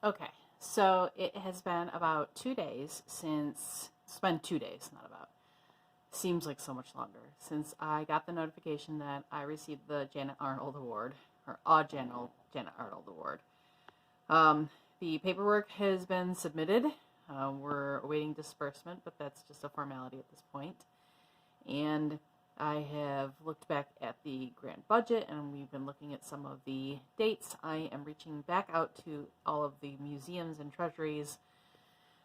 Okay, so it has been about 2 days since, it's been 2 days, not about, seems like so much longer, since I got the notification that I received the Janet Arnold Award, or Janet Arnold Award. The paperwork has been submitted. We're awaiting disbursement, but that's just a formality at this point. And I have looked back at the grant budget, and we've been looking at some of the dates. I am reaching back out to all of the museums and treasuries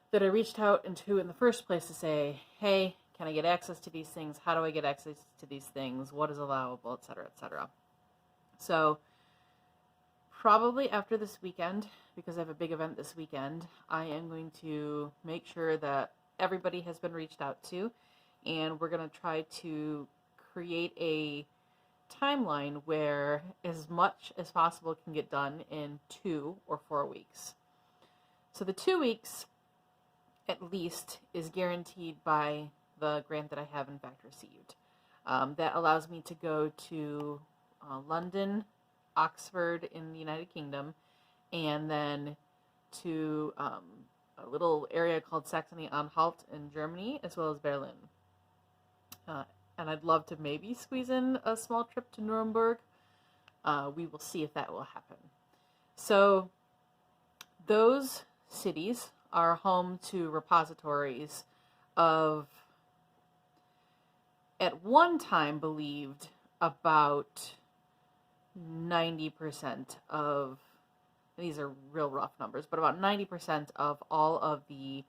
that I reached out into in the first place to say, hey, can I get access to these things? How do I get access to these things? What is allowable, etc., etc. So probably after this weekend, because I have a big event this weekend, I am going to make sure that everybody has been reached out to, and we're going to try to create a timeline where as much as possible can get done in 2 or 4 weeks. So the 2 weeks, at least, is guaranteed by the grant that I have in fact received. That allows me to go to London, Oxford in the United Kingdom, and then to a little area called Saxony-Anhalt in Germany, as well as Berlin. And I'd love to maybe squeeze in a small trip to Nuremberg. We will see if that will happen. So those cities are home to repositories of, at one time believed, about 90% of, these are real rough numbers, but about 90% of all of the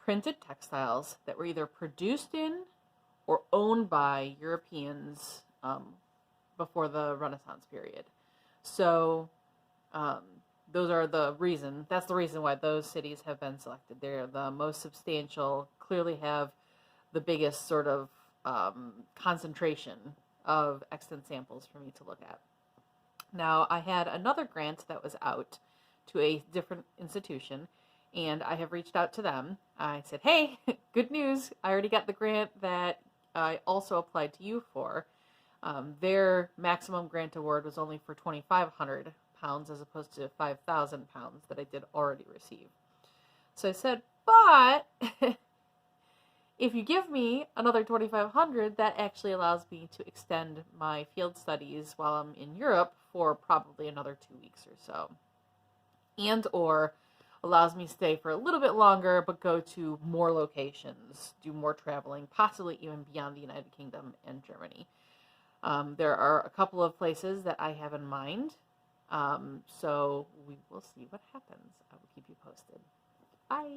printed textiles that were either produced in or owned by Europeans before the Renaissance period. So those are that's the reason why those cities have been selected. They're the most substantial, clearly have the biggest sort of concentration of extant samples for me to look at. Now, I had another grant that was out to a different institution, and I have reached out to them. I said, hey, good news. I already got the grant that I also applied to you for. Their maximum grant award was only for £2,500 as opposed to £5,000 that I did already receive. So I said, but if you give me another $2,500, that actually allows me to extend my field studies while I'm in Europe for probably another 2 weeks or so. And or allows me to stay for a little bit longer, but go to more locations, do more traveling, possibly even beyond the United Kingdom and Germany. There are a couple of places that I have in mind, so we will see what happens. I will keep you posted. Bye.